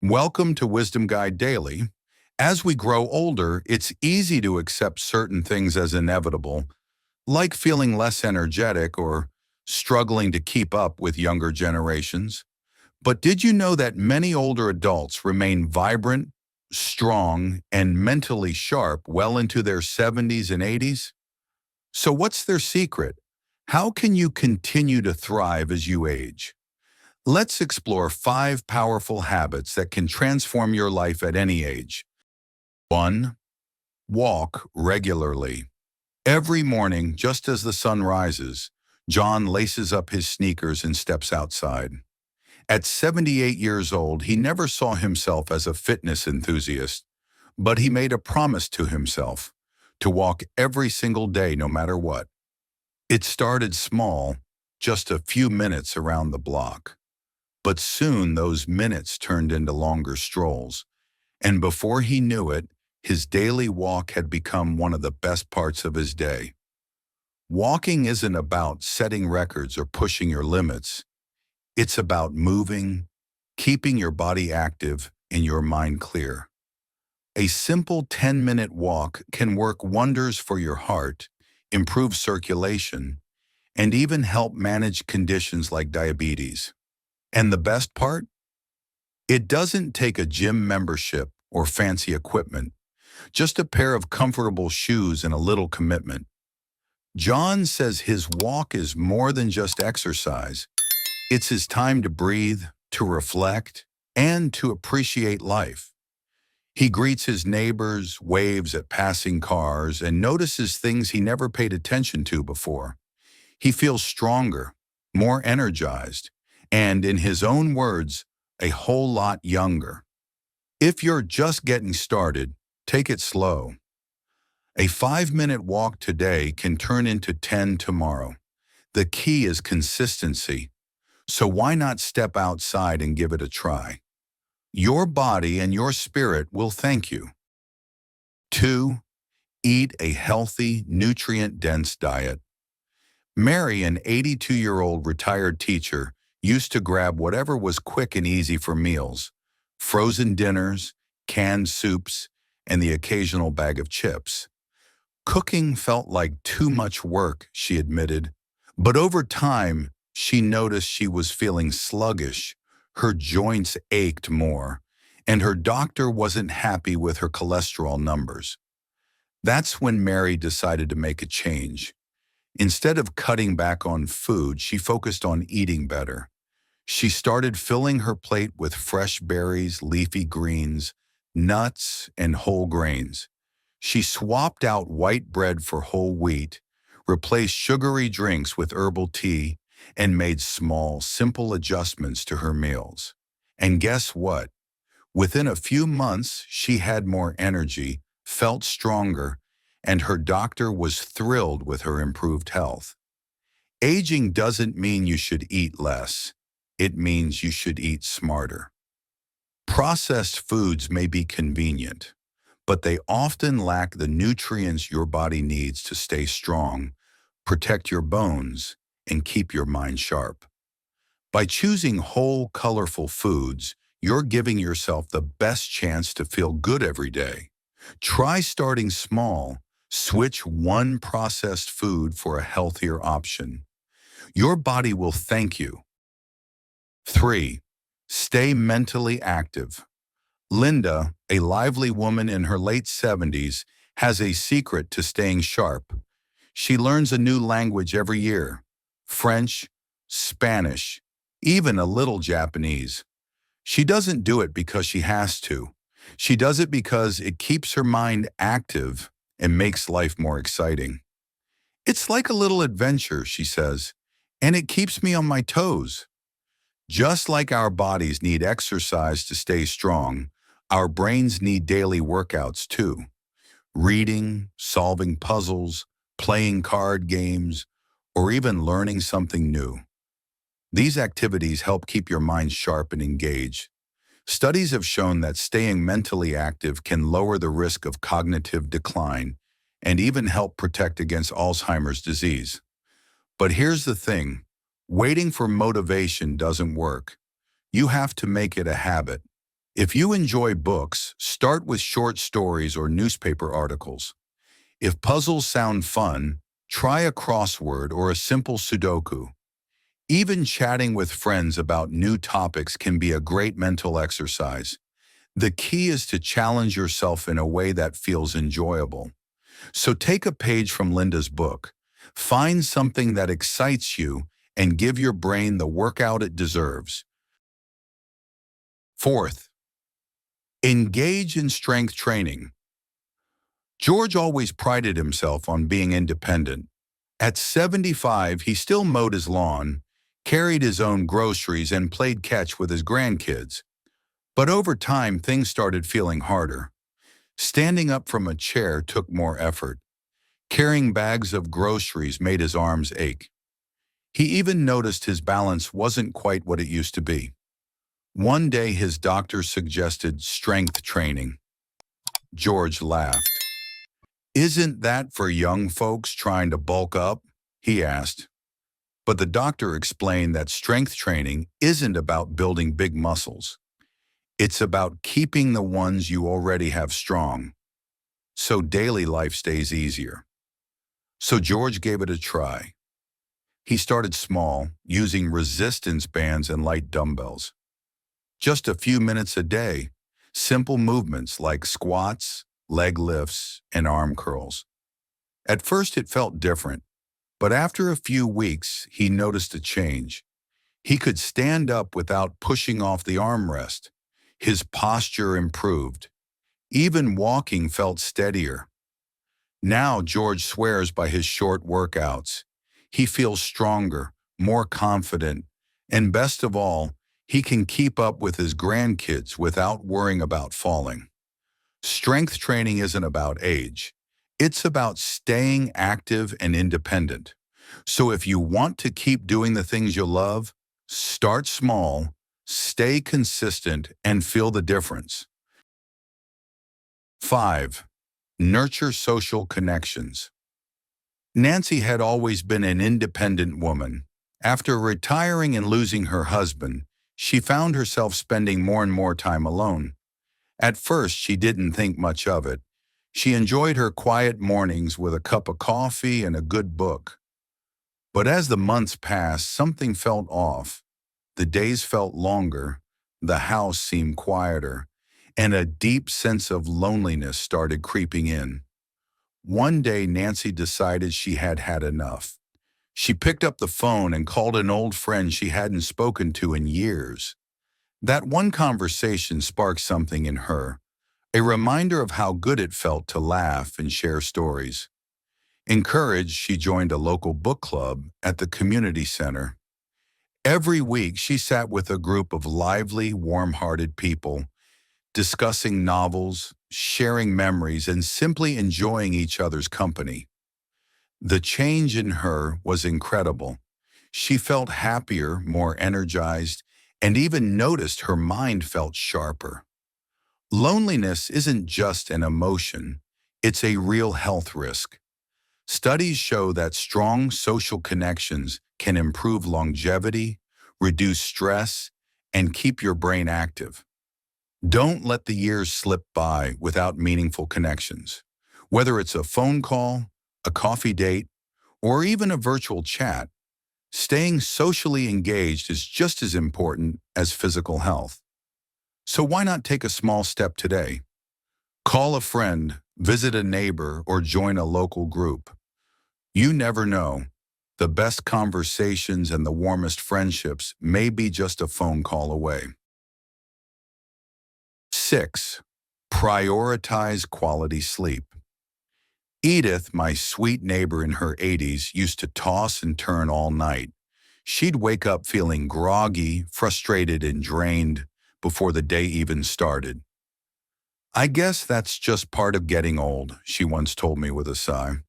Welcome to Wisdom Guide Daily. As we grow older, it's easy to accept certain things as inevitable, like feeling less energetic or struggling to keep up with younger generations. But did you know that many older adults remain vibrant, strong, and mentally sharp well into their 70s and 80s? So what's their secret? How can you continue to thrive as you age? Let's explore 5 powerful habits that can transform your life at any age. 1. Walk regularly. Every morning, just as the sun rises, John laces up his sneakers and steps outside. At 78 years old, he never saw himself as a fitness enthusiast, but he made a promise to himself to walk every single day no matter what. It started small, just a few minutes around the block. But soon those minutes turned into longer strolls, and before he knew it, his daily walk had become one of the best parts of his day. Walking isn't about setting records or pushing your limits. It's about moving, keeping your body active and your mind clear. A simple 10-minute walk can work wonders for your heart, improve circulation, and even help manage conditions like diabetes. And the best part? It doesn't take a gym membership or fancy equipment, just a pair of comfortable shoes and a little commitment. John says his walk is more than just exercise. It's his time to breathe, to reflect, and to appreciate life. He greets his neighbors, waves at passing cars, and notices things he never paid attention to before. He feels stronger, more energized, and in his own words, a whole lot younger. If you're just getting started, take it slow. A 5-minute walk today can turn into 10 tomorrow. The key is consistency, so why not step outside and give it a try? Your body and your spirit will thank you. 2. Eat a healthy, nutrient-dense diet. Mary, an 82-year-old retired teacher, used to grab whatever was quick and easy for meals: frozen dinners, canned soups, and the occasional bag of chips. Cooking felt like too much work, she admitted, but over time, she noticed she was feeling sluggish, her joints ached more, and her doctor wasn't happy with her cholesterol numbers. That's when Mary decided to make a change. Instead of cutting back on food, she focused on eating better. She started filling her plate with fresh berries, leafy greens, nuts, and whole grains. She swapped out white bread for whole wheat, replaced sugary drinks with herbal tea, and made small, simple adjustments to her meals. And guess what? Within a few months, she had more energy, felt stronger, and her doctor was thrilled with her improved health. Aging doesn't mean you should eat less. It means you should eat smarter. Processed foods may be convenient, but they often lack the nutrients your body needs to stay strong, protect your bones, and keep your mind sharp. By choosing whole, colorful foods, you're giving yourself the best chance to feel good every day. Try starting small. Switch one processed food for a healthier option. Your body will thank you. 3. Stay mentally active. Linda, a lively woman in her late 70s, has a secret to staying sharp. She learns a new language every year: French, Spanish, even a little Japanese. She doesn't do it because she has to. She does it because it keeps her mind active and makes life more exciting. It's like a little adventure, she says, and it keeps me on my toes. Just like our bodies need exercise to stay strong, our brains need daily workouts too. Reading, solving puzzles, playing card games, or even learning something new. These activities help keep your mind sharp and engaged. Studies have shown that staying mentally active can lower the risk of cognitive decline and even help protect against Alzheimer's disease. But here's the thing: waiting for motivation doesn't work. You have to make it a habit. If you enjoy books, start with short stories or newspaper articles. If puzzles sound fun, try a crossword or a simple Sudoku. Even chatting with friends about new topics can be a great mental exercise. The key is to challenge yourself in a way that feels enjoyable. So take a page from Linda's book. Find something that excites you and give your brain the workout it deserves. Fourth, engage in strength training. George always prided himself on being independent. At 75, he still mowed his lawn, carried his own groceries, and played catch with his grandkids. But over time, things started feeling harder. Standing up from a chair took more effort. Carrying bags of groceries made his arms ache. He even noticed his balance wasn't quite what it used to be. One day, his doctor suggested strength training. George laughed. "Isn't that for young folks trying to bulk up?" he asked. But the doctor explained that strength training isn't about building big muscles. It's about keeping the ones you already have strong, so daily life stays easier. So George gave it a try. He started small, using resistance bands and light dumbbells. Just a few minutes a day, simple movements like squats, leg lifts, and arm curls. At first it felt different, but after a few weeks, he noticed a change. He could stand up without pushing off the armrest. His posture improved. Even walking felt steadier. Now George swears by his short workouts. He feels stronger, more confident, and best of all, he can keep up with his grandkids without worrying about falling. Strength training isn't about age. It's about staying active and independent. So if you want to keep doing the things you love, start small, stay consistent, and feel the difference. 5. Nurture social connections. Nancy had always been an independent woman. After retiring and losing her husband, she found herself spending more and more time alone. At first, she didn't think much of it. She enjoyed her quiet mornings with a cup of coffee and a good book. But as the months passed, something felt off. The days felt longer, the house seemed quieter, and a deep sense of loneliness started creeping in. One day, Nancy decided she had had enough. She picked up the phone and called an old friend she hadn't spoken to in years. That one conversation sparked something in her, a reminder of how good it felt to laugh and share stories. Encouraged, she joined a local book club at the community center. Every week, she sat with a group of lively, warm-hearted people, discussing novels, sharing memories, and simply enjoying each other's company. The change in her was incredible. She felt happier, more energized, and even noticed her mind felt sharper. Loneliness isn't just an emotion, it's a real health risk. Studies show that strong social connections can improve longevity, reduce stress, and keep your brain active. Don't let the years slip by without meaningful connections. Whether it's a phone call, a coffee date, or even a virtual chat, staying socially engaged is just as important as physical health. So why not take a small step today? Call a friend, visit a neighbor, or join a local group. You never know. The best conversations and the warmest friendships may be just a phone call away. 6. Prioritize quality sleep. Edith, my sweet neighbor in her 80s, used to toss and turn all night. She'd wake up feeling groggy, frustrated, and drained before the day even started. "I guess that's just part of getting old," she once told me with a sigh.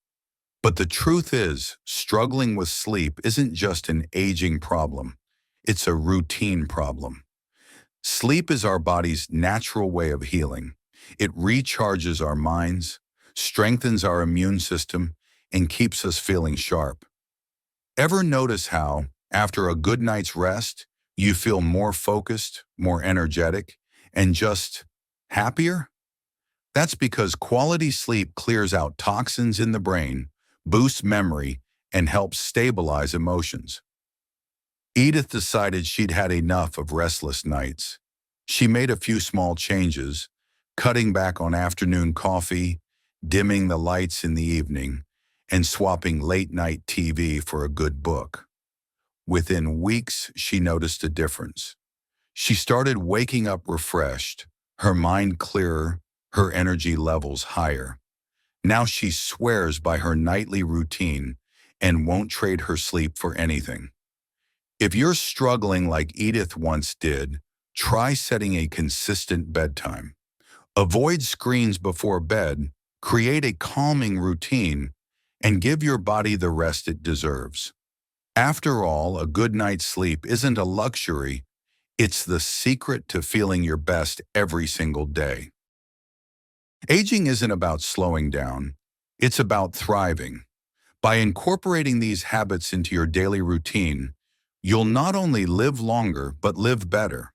But the truth is, struggling with sleep isn't just an aging problem. It's a routine problem. Sleep is our body's natural way of healing. It recharges our minds, strengthens our immune system, and keeps us feeling sharp. Ever notice how, after a good night's rest, you feel more focused, more energetic, and just happier? That's because quality sleep clears out toxins in the brain, boosts memory, and helps stabilize emotions. Edith decided she'd had enough of restless nights. She made a few small changes, cutting back on afternoon coffee, dimming the lights in the evening, and swapping late-night TV for a good book. Within weeks, she noticed a difference. She started waking up refreshed, her mind clearer, her energy levels higher. Now she swears by her nightly routine and won't trade her sleep for anything. If you're struggling like Edith once did, try setting a consistent bedtime. Avoid screens before bed, create a calming routine, and give your body the rest it deserves. After all, a good night's sleep isn't a luxury, it's the secret to feeling your best every single day. Aging isn't about slowing down, it's about thriving. By incorporating these habits into your daily routine, you'll not only live longer, but live better.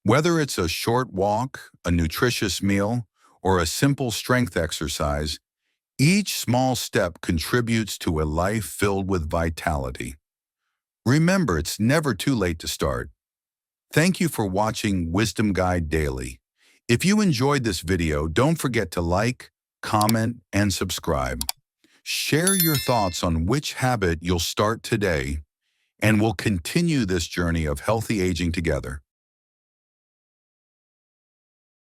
Whether it's a short walk, a nutritious meal, or a simple strength exercise, each small step contributes to a life filled with vitality. Remember, it's never too late to start. Thank you for watching Wisdom Guide Daily. If you enjoyed this video, don't forget to like, comment, and subscribe. Share your thoughts on which habit you'll start today, and we'll continue this journey of healthy aging together.